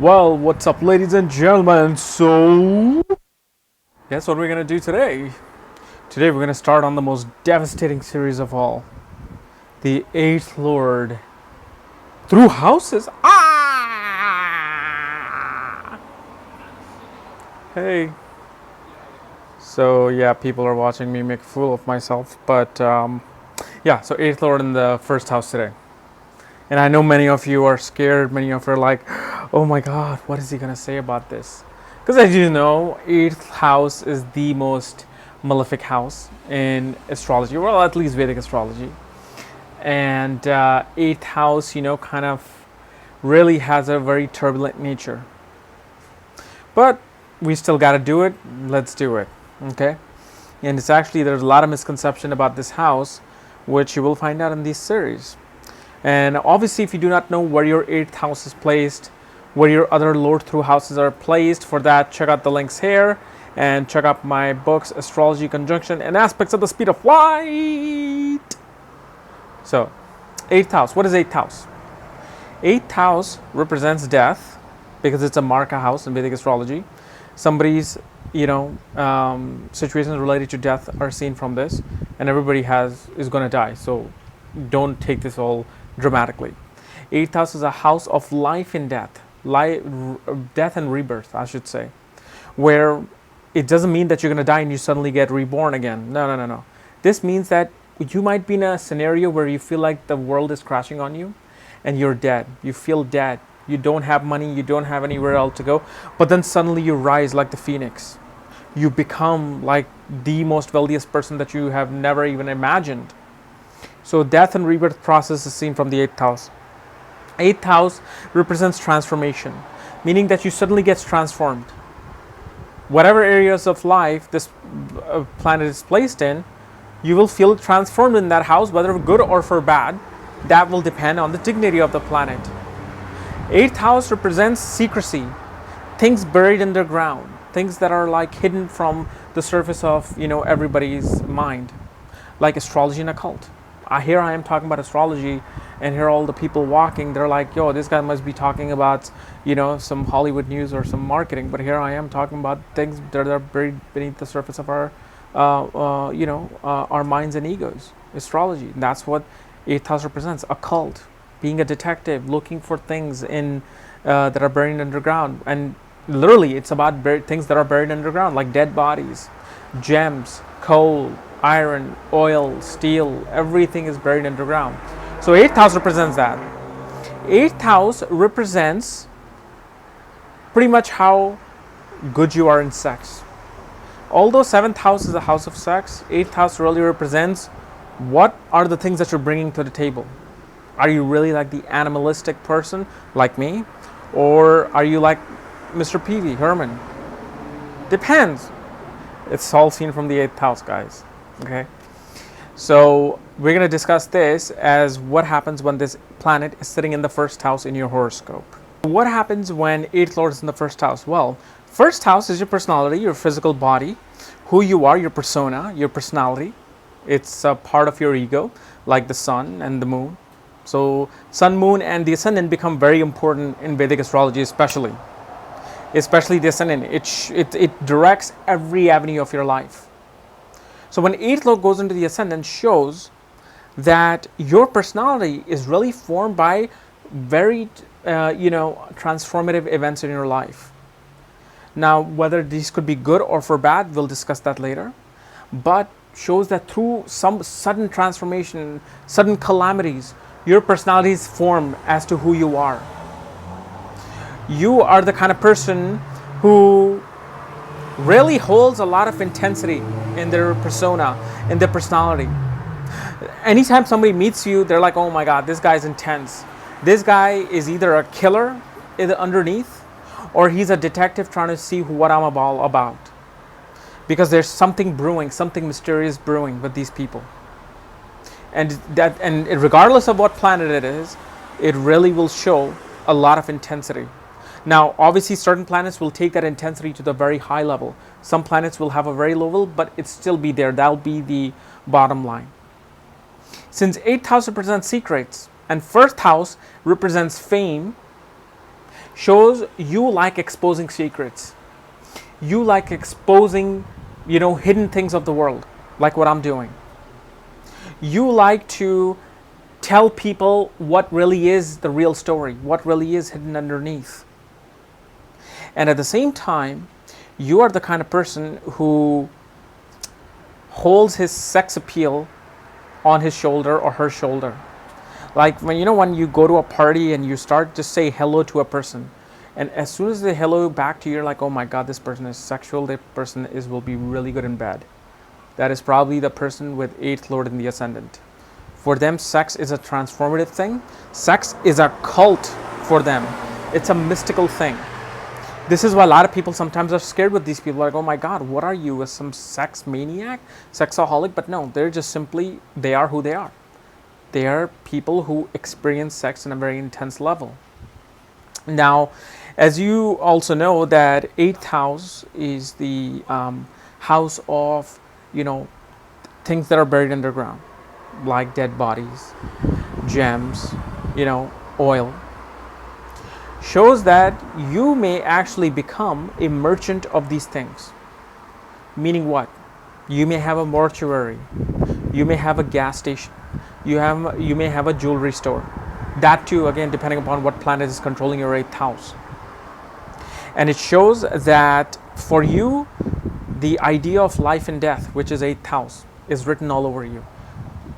Well, what's up, ladies and gentlemen? So, guess what we're gonna do today? Today, we're gonna start on the most devastating series of all, the Eighth Lord through houses. Ah! Hey. So yeah, people are watching me make a fool of myself, but yeah. So Eighth Lord in the first house today, and I know many of you are scared. Many of you are like, "Oh my God, what is he gonna say about this?" Because as you know, eighth house is the most malefic house in astrology, well, at least Vedic astrology. And eighth house, kind of really has a very turbulent nature. But we still got to do it. Let's do it. Okay. And it's actually, there's a lot of misconception about this house, which you will find out in this series. And obviously, if you do not know where your eighth house is placed, where your other Lord through houses are placed, for that, check out the links here and check out my books, Astrology, Conjunction, and Aspects of the Speed of Light. So, eighth house. What is eighth house? Eighth house represents death because it's a Marka house in Vedic astrology. Somebody's, situations related to death are seen from this, and everybody is going to die. So, don't take this all dramatically. Eighth house is a house of life and death, death and rebirth, I should say, where it doesn't mean that you're going to die and you suddenly get reborn again. No. This means that you might be in a scenario where you feel like the world is crashing on you and you're dead. You feel dead. You don't have money. You don't have anywhere else to go. But then suddenly you rise like the phoenix. You become like the most wealthiest person that you have never even imagined. So death and rebirth process is seen from the eighth house. Eighth house represents transformation, meaning that you suddenly get transformed. Whatever areas of life this planet is placed in, you will feel transformed in that house, whether good or for bad. That will depend on the dignity of the planet. Eighth house represents secrecy, things buried underground, things that are like hidden from the surface of everybody's mind, like astrology and occult. Here I am talking about astrology, and here are all the people walking. They're like, yo, this guy must be talking about, some Hollywood news or some marketing. But here I am talking about things that are buried beneath the surface of our minds and egos. Astrology. And that's what eighth house represents. Occult, being a detective, looking for things in that are buried underground. And literally, it's about things that are buried underground, like dead bodies, gems, coal, iron, oil, steel, everything is buried underground. So eighth house represents that. Eighth house represents pretty much how good you are in sex. Although seventh house is a house of sex, eighth house really represents what are the things that you're bringing to the table. Are you really like the animalistic person like me? Or are you like Mr. P.V. Herman? Depends. It's all seen from the eighth house, guys. Okay, so we're going to discuss this as what happens when this planet is sitting in the first house in your horoscope. What happens when eighth lord is in the first house? Well, first house is your personality, your physical body, who you are, your persona, your personality. It's a part of your ego, like the sun and the moon. So sun, moon, and the ascendant become very important in Vedic astrology, especially the ascendant. It directs every avenue of your life. So when eighth lord goes into the ascendant, shows that your personality is really formed by very, transformative events in your life. Now, whether these could be good or for bad, we'll discuss that later. But shows that through some sudden transformation, sudden calamities, your personality is formed as to who you are. You are the kind of person who really holds a lot of intensity in their persona, in their personality. Anytime somebody meets you, they're like, oh my God, this guy's intense. This guy is either a killer underneath, or he's a detective trying to see what I'm all about. Because there's something brewing, something mysterious brewing with these people. And regardless of what planet it is, it really will show a lot of intensity. Now, obviously, certain planets will take that intensity to the very high level. Some planets will have a very low level, but it still be there. That'll be the bottom line. Since 8th house represents secrets and 1st house represents fame, shows you like exposing secrets. You like exposing, hidden things of the world, like what I'm doing. You like to tell people what really is the real story, what really is hidden underneath. And at the same time, you are the kind of person who holds his sex appeal on his shoulder or her shoulder. Like when you go to a party and you start to say hello to a person, and as soon as they hello back to you, you're like, oh my God, this person is sexual. This person will be really good in bed. That is probably the person with 8th Lord in the ascendant. For them, sex is a transformative thing. Sex is a cult for them. It's a mystical thing. This is why a lot of people sometimes are scared with these people. Like, oh my God, what are you? Some sex maniac? Sexaholic? But no, they're just simply, they are who they are. They are people who experience sex in a very intense level. Now, as you also know, that 8th house is the house of, things that are buried underground, like dead bodies, gems, oil. Shows that you may actually become a merchant of these things. Meaning what? You may have a mortuary, you may have a gas station, you may have a jewelry store. That too, again, depending upon what planet is controlling your 8th house. And it shows that for you, the idea of life and death, which is 8th house, is written all over you.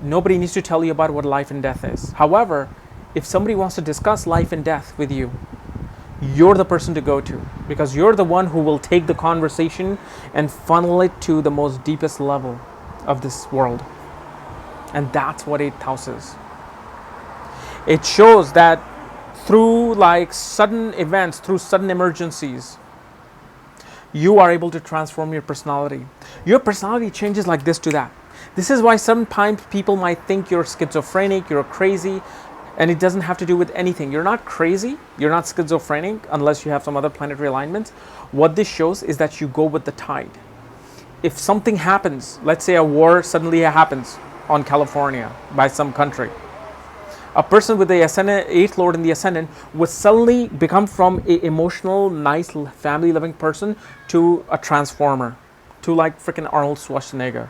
Nobody needs to tell you about what life and death is. However, if somebody wants to discuss life and death with you, you're the person to go to, because you're the one who will take the conversation and funnel it to the most deepest level of this world. And that's what 8th house is. It shows that through sudden events, through sudden emergencies, you are able to transform your personality. Your personality changes like this to that. This is why sometimes people might think you're schizophrenic, you're crazy, and it doesn't have to do with anything. You're not crazy, you're not schizophrenic unless you have some other planetary alignments. What this shows is that you go with the tide. If something happens, let's say a war suddenly happens on California by some country, a person with the ascendant, 8th Lord in the ascendant, would suddenly become from an emotional, nice, family-loving person to a transformer, to freaking Arnold Schwarzenegger.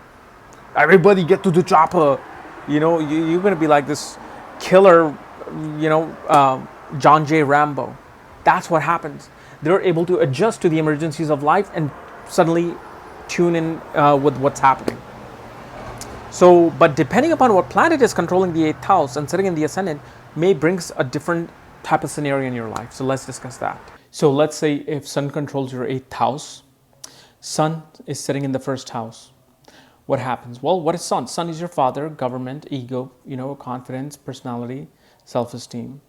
Everybody get to the chopper. You're going to be like this killer, John J. Rambo. That's what happens. They're able to adjust to the emergencies of life and suddenly tune in with what's happening. So, but depending upon what planet is controlling the 8th house and sitting in the ascendant may brings a different type of scenario in your life. So let's discuss that. So let's say if Sun controls your 8th house, Sun is sitting in the 1st house. What happens? Well, what is Sun? Sun is your father, government, ego, confidence, personality, self-esteem.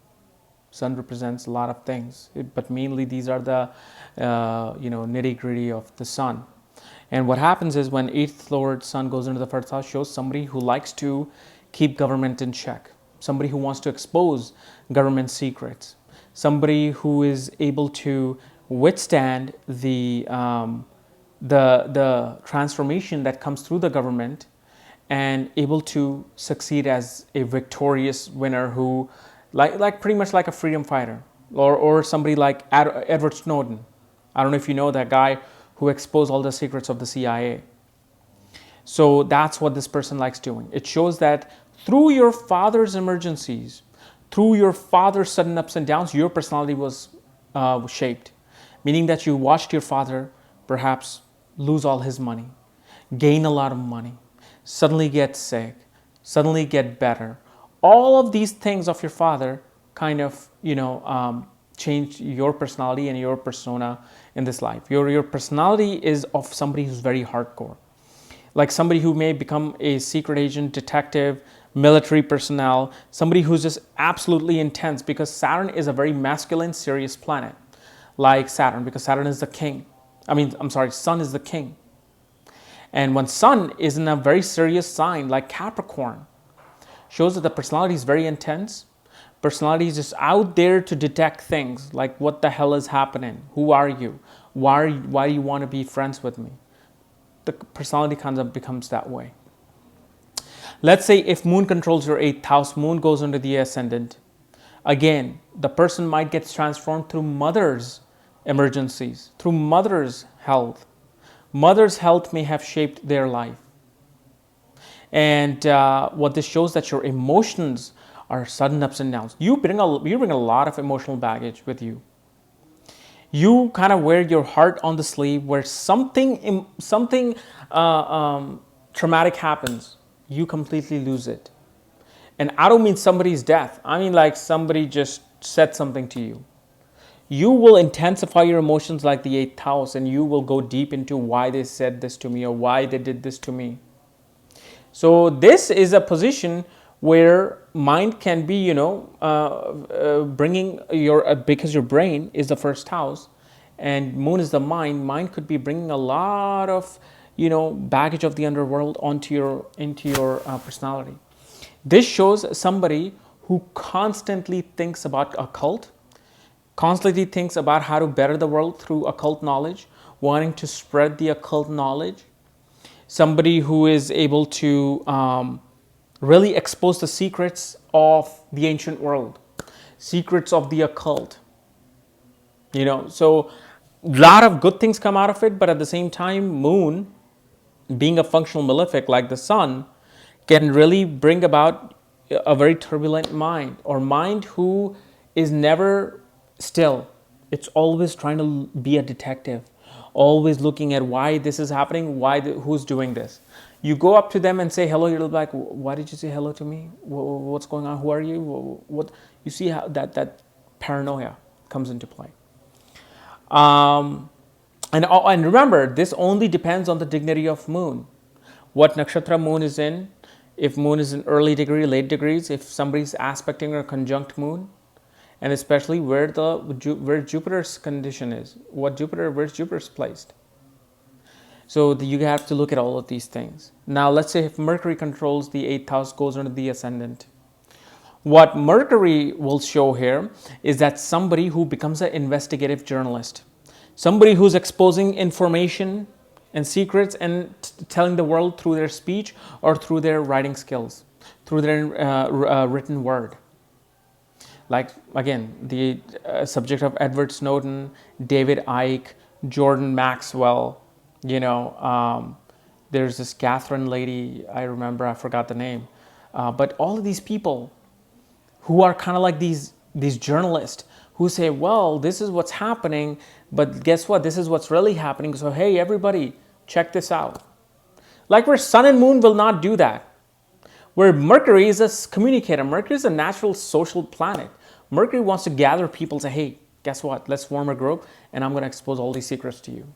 Sun represents a lot of things, but mainly these are the, nitty-gritty of the Sun. And what happens is when 8th Lord Sun goes into the 1st house, shows somebody who likes to keep government in check, somebody who wants to expose government secrets, somebody who is able to withstand the transformation that comes through the government and able to succeed as a victorious winner who, like pretty much like a freedom fighter, or somebody like Edward Snowden. I don't know if you know that guy who exposed all the secrets of the CIA. So that's what this person likes doing. It shows that through your father's emergencies, through your father's sudden ups and downs, your personality was shaped. Meaning that you watched your father perhaps lose all his money, gain a lot of money, suddenly get sick, suddenly get better. All of these things of your father kind of, changed your personality and your persona in this life. Your personality is of somebody who's very hardcore. Like somebody who may become a secret agent, detective, military personnel, somebody who's just absolutely intense, because Saturn is a very masculine, serious planet. Like Saturn, because Saturn is the king. Sun is the king. And when Sun is in a very serious sign like Capricorn, shows that the personality is very intense. Personality is just out there to detect things like what the hell is happening? Who are you? Why do you want to be friends with me? The personality kind of becomes that way. Let's say if Moon controls your 8th house, Moon goes into the ascendant. Again, the person might get transformed through mother's emergencies, through mother's health. Mother's health may have shaped their life. And what this shows that your emotions are sudden ups and downs. You bring a lot of emotional baggage with you. You kind of wear your heart on the sleeve, where something traumatic happens, you completely lose it. And I don't mean somebody's death. I mean like somebody just said something to you. You will intensify your emotions like the eighth house, and you will go deep into why they said this to me or why they did this to me. So this is a position where mind can be, bringing because your brain is the first house and moon is the mind. Mind could be bringing a lot of, baggage of the underworld into your personality. This shows somebody who constantly thinks about occult, constantly thinks about how to better the world through occult knowledge, wanting to spread the occult knowledge. Somebody who is able to really expose the secrets of the ancient world, secrets of the occult. So a lot of good things come out of it, but at the same time, moon, being a functional malefic like the sun, can really bring about a very turbulent mind, or mind who is never still. It's always trying to be a detective, always looking at why this is happening, who's doing this. You go up to them and say hello, you're like, why did you say hello to me? What's going on? Who are you? What? You see how that paranoia comes into play. And remember, this only depends on the dignity of moon. What nakshatra moon is in. If moon is in early degree, late degrees, if somebody's aspecting or conjunct moon, and especially where Jupiter's condition is, where Jupiter's placed. So you have to look at all of these things. Now, let's say if Mercury controls the 8th house, goes under the ascendant. What Mercury will show here is that somebody who becomes an investigative journalist, somebody who's exposing information and secrets and telling the world through their speech or through their writing skills, through their written word. Like, again, the subject of Edward Snowden, David Icke, Jordan Maxwell, there's this Catherine lady, I forgot the name. But all of these people who are kind of like these journalists who say, well, this is what's happening, but guess what? This is what's really happening. So, hey, everybody, check this out. Like where sun and moon will not do that. Where Mercury is a communicator. Mercury is a natural social planet. Mercury wants to gather people and say, hey, guess what? Let's form a group and I'm going to expose all these secrets to you.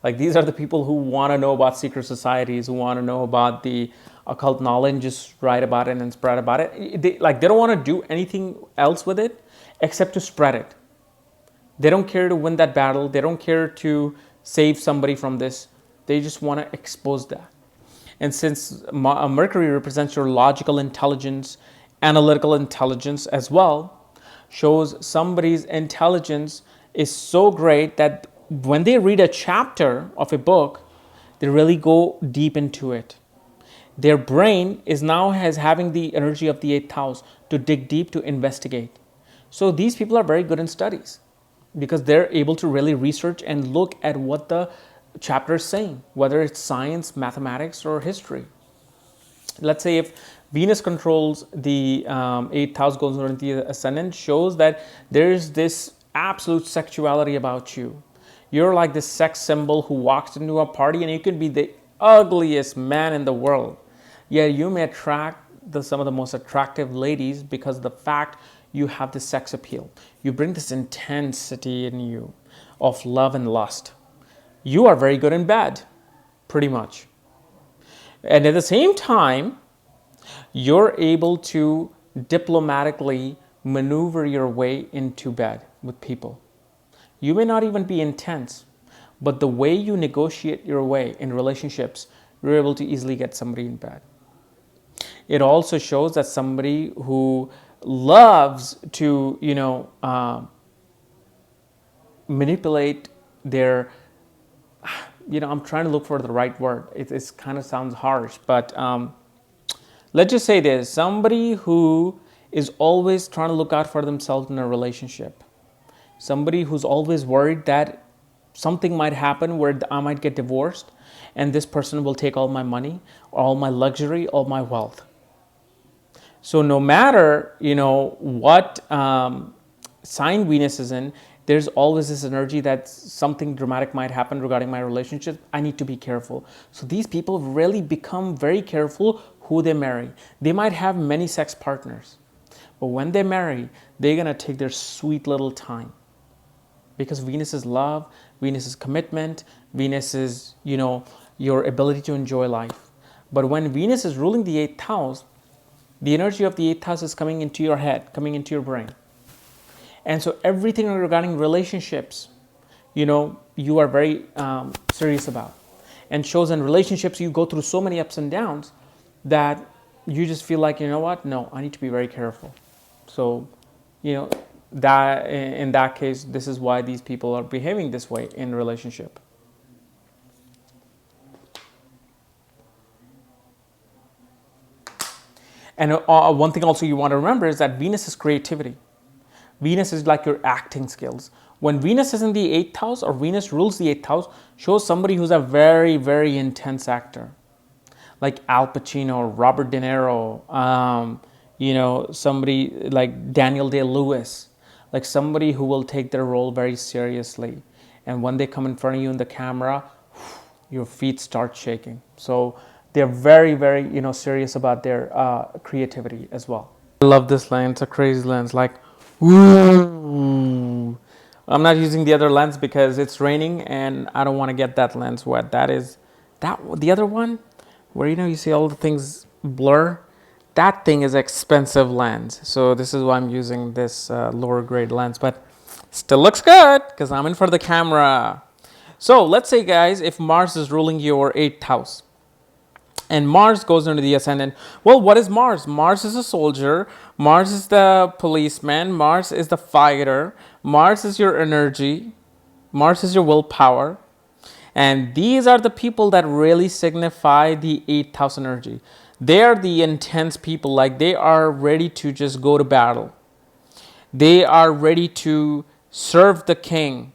Like these are the people who want to know about secret societies, who want to know about the occult knowledge and just write about it and spread about it. They don't want to do anything else with it except to spread it. They don't care to win that battle. They don't care to save somebody from this. They just want to expose that. And since Mercury represents your logical intelligence, analytical intelligence as well, shows somebody's intelligence is so great that when they read a chapter of a book, they really go deep into it. Their brain is now having the energy of the 8th house to dig deep, to investigate. So these people are very good in studies because they're able to really research and look at what the chapter is saying, whether it's science, mathematics, or history. Let's say if Venus controls the 8th house, goes into the ascendant, shows that there's this absolute sexuality about you. You're like this sex symbol who walks into a party and you can be the ugliest man in the world. Yet you may attract some of the most attractive ladies because of the fact you have this sex appeal. You bring this intensity in you of love and lust. You are very good in bed, pretty much. And at the same time, you're able to diplomatically maneuver your way into bed with people. You may not even be intense, but the way you negotiate your way in relationships, you're able to easily get somebody in bed. It also shows that somebody who loves to, manipulate their, I'm trying to look for the right word. It kind of sounds harsh, but let's just say this. Somebody who is always trying to look out for themselves in a relationship. Somebody who's always worried that something might happen where I might get divorced and this person will take all my money, all my luxury, all my wealth. So no matter, what sign Venus is in, there's always this energy that something dramatic might happen regarding my relationship. I need to be careful. So these people really become very careful who they marry. They might have many sex partners, but when they marry, they're going to take their sweet little time. Because Venus is love, Venus is commitment, Venus is, your ability to enjoy life. But when Venus is ruling the 8th house, the energy of the 8th house is coming into your head, coming into your brain. And so everything regarding relationships, you are very serious about. And shows in relationships, you go through so many ups and downs that you just feel like, no, I need to be very careful. So, that in that case, this is why these people are behaving this way in relationship. And one thing also you want to remember is that Venus is creativity. Venus is like your acting skills. When Venus is in the 8th house or Venus rules the 8th house, shows somebody who's a very, very intense actor. Like Al Pacino, Robert De Niro, somebody like Daniel Day-Lewis. Like somebody who will take their role very seriously. And when they come in front of you in the camera, your feet start shaking. So they're very, very, serious about their creativity as well. I love this lens. It's a crazy lens. Like, ooh. I'm not using the other lens because it's raining and I don't want to get that lens wet. The other one where, you see all the things blur. That thing is expensive lens. So this is why I'm using this lower grade lens, but still looks good because I'm in for the camera. So let's say, guys, if Mars is ruling your 8th house and Mars goes into the ascendant. Well, what is Mars? Mars is a soldier. Mars is the policeman. Mars is the fighter. Mars is your energy. Mars is your willpower. And these are the people that really signify the 8th house energy. They are the intense people, like they are ready to just go to battle. They are ready to serve the king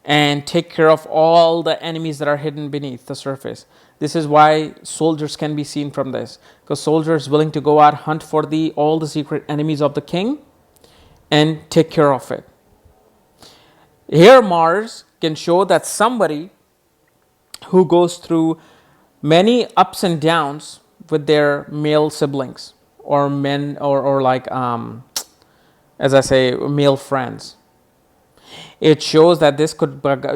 and take care of all the enemies that are hidden beneath the surface. This is why soldiers can be seen from this, because soldiers willing to go out, hunt for all the secret enemies of the king and take care of it. Here Mars can show that somebody who goes through many ups and downs with their male siblings or men or like as I say, male friends. It shows that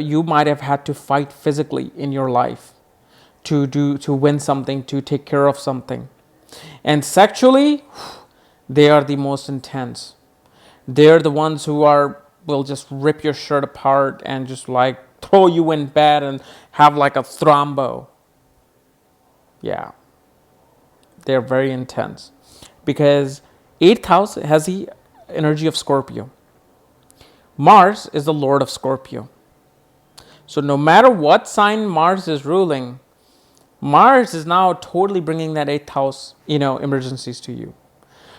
you might have had to fight physically in your life to win something, to take care of something. And sexually, they are the most intense. They're the ones who will just rip your shirt apart and just like throw you in bed and have like a thrombo. Yeah. They're very intense because 8th house has the energy of Scorpio. Mars is the lord of Scorpio. So no matter what sign Mars is ruling, Mars is now totally bringing that 8th house, emergencies to you.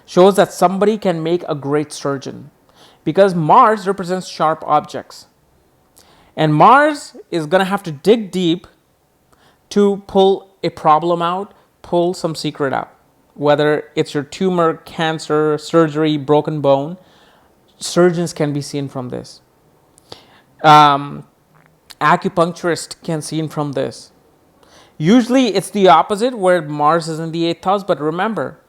Shows that somebody can make a great surgeon because Mars represents sharp objects. And Mars is going to have to dig deep to pull a problem out, pull some secret out. Whether it's your tumor, cancer, surgery, broken bone, surgeons can be seen from this. Acupuncturist can be seen from this. Usually it's the opposite where Mars is in the 8th house, but remember,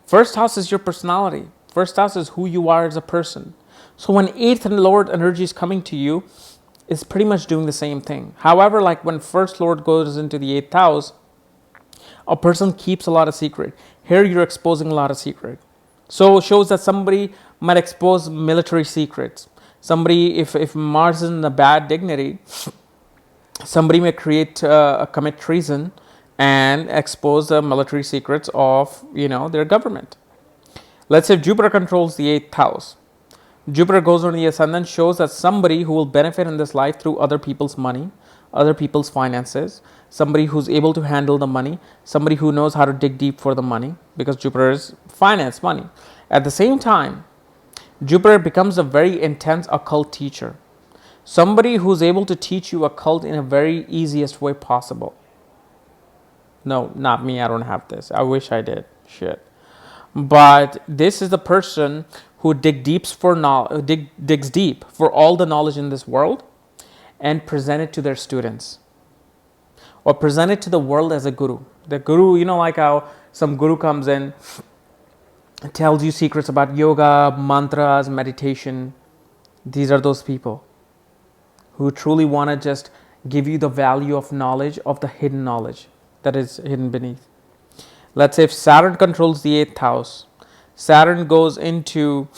1st house is your personality. 1st house is who you are as a person. So when 8th and Lord energy is coming to you, it's pretty much doing the same thing. However, like when 1st Lord goes into the 8th house, a person keeps a lot of secret. Here you're exposing a lot of secret. So it shows that somebody might expose military secrets. Somebody, if Mars is in a bad dignity, somebody may commit treason and expose the military secrets of, their government. Let's say Jupiter controls the 8th house. Jupiter goes on the ascendant, shows that somebody who will benefit in this life through other people's money, other people's finances, somebody who's able to handle the money, somebody who knows how to dig deep for the money, because Jupiter is finance, money. At the same time, Jupiter becomes a very intense occult teacher. Somebody who's able to teach you occult in a very easiest way possible. No, not me. I don't have this. I wish I did. Shit. But this is the person who digs deep for all the knowledge in this world and present it to their students, or present it to the world as a guru. The guru, you know, like how some guru comes in, tells you secrets about yoga, mantras, meditation. These are those people who truly want to just give you the value of knowledge, of the hidden knowledge that is hidden beneath. Let's say if Saturn controls the 8th house, Saturn goes into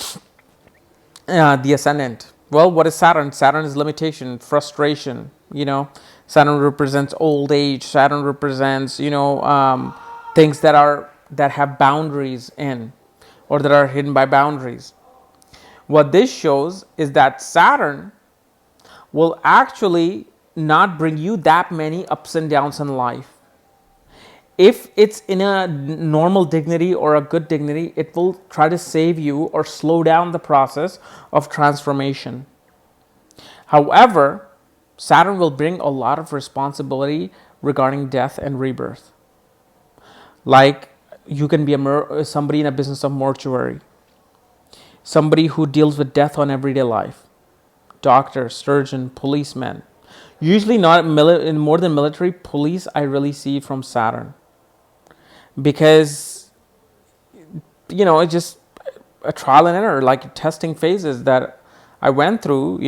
the ascendant. Well, what is Saturn? Saturn is limitation, frustration. You know, Saturn represents old age. Saturn represents, things that have boundaries in, or that are hidden by boundaries. What this shows is that Saturn will actually not bring you that many ups and downs in life. If it's in a normal dignity or a good dignity, it will try to save you or slow down the process of transformation. However, Saturn will bring a lot of responsibility regarding death and rebirth. Like, you can be somebody in a business of mortuary, somebody who deals with death on everyday life, doctor, surgeon, policeman. Usually not in more than military, police I really see from Saturn. Because, it's just a trial and error, like testing phases that I went through.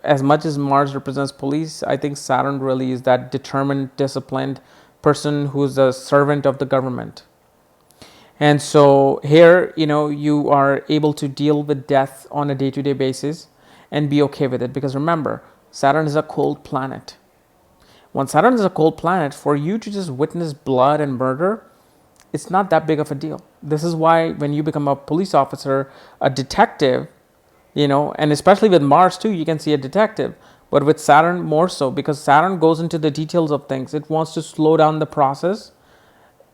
As much as Mars represents police, I think Saturn really is that determined, disciplined person who's a servant of the government. And so here, you are able to deal with death on a day-to-day basis and be okay with it. Because remember, Saturn is a cold planet. When Saturn is a cold planet, for you to just witness blood and murder, it's not that big of a deal. This is why when you become a police officer, a detective, and especially with Mars too, you can see a detective. But with Saturn more so, because Saturn goes into the details of things. It wants to slow down the process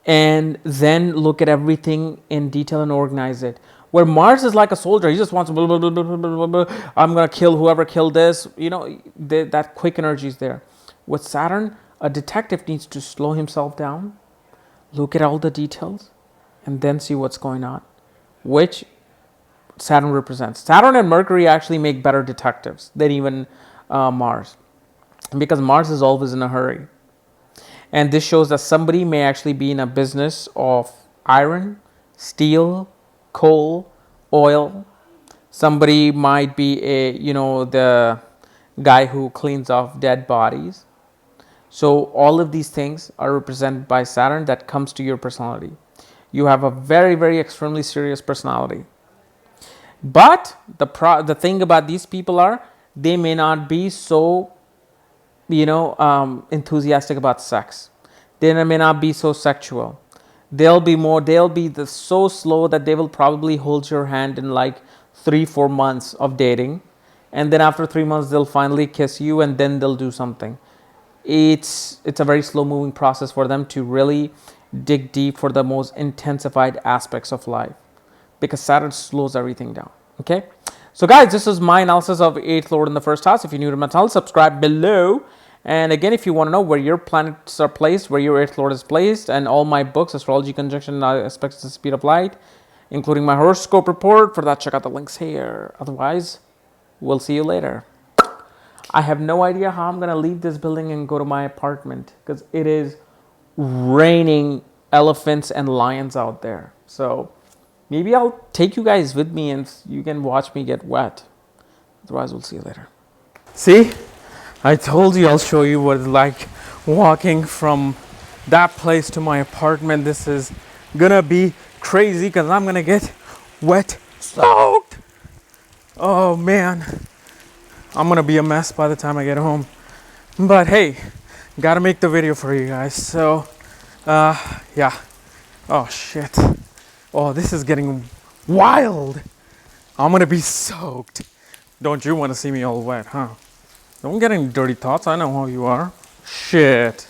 and then look at everything in detail and organize it. Where Mars is like a soldier. He just wants blah, blah, blah, blah, blah, blah, blah. I'm going to kill whoever killed this. That quick energy is there. With Saturn, a detective needs to slow himself down, look at all the details, and then see what's going on, which Saturn represents. Saturn and Mercury actually make better detectives than even Mars, because Mars is always in a hurry. And this shows that somebody may actually be in a business of iron, steel, coal, oil. Somebody might be the guy who cleans off dead bodies. So all of these things are represented by Saturn that comes to your personality. You have a very, very extremely serious personality. But the thing about these people are, they may not be so, enthusiastic about sex. They may not be so sexual. They'll be so slow that they will probably hold your hand in like 3-4 months of dating. And then after 3 months, they'll finally kiss you, and then they'll do something. It's a very slow moving process for them to really dig deep for the most intensified aspects of life, because Saturn slows everything down. Okay, so guys, this is my analysis of 8th Lord in the first house. If you're new to my channel, subscribe below. And again, if you want to know where your planets are placed, where your 8th Lord is placed, and all my books, Astrology, Conjunction, Aspects to the Speed of Light, including my horoscope report, for that check out the links here. Otherwise, we'll see you later. I have no idea how I'm going to leave this building and go to my apartment, because it is raining elephants and lions out there. So maybe I'll take you guys with me and you can watch me get wet. Otherwise, we'll see you later. See, I told you I'll show you what it's like walking from that place to my apartment. This is going to be crazy because I'm going to get wet, soaked. Oh, man. I'm going to be a mess by the time I get home. But hey, got to make the video for you guys. So, yeah. Oh, shit. Oh, this is getting wild. I'm going to be soaked. Don't you want to see me all wet, huh? Don't get any dirty thoughts. I know how you are. Shit.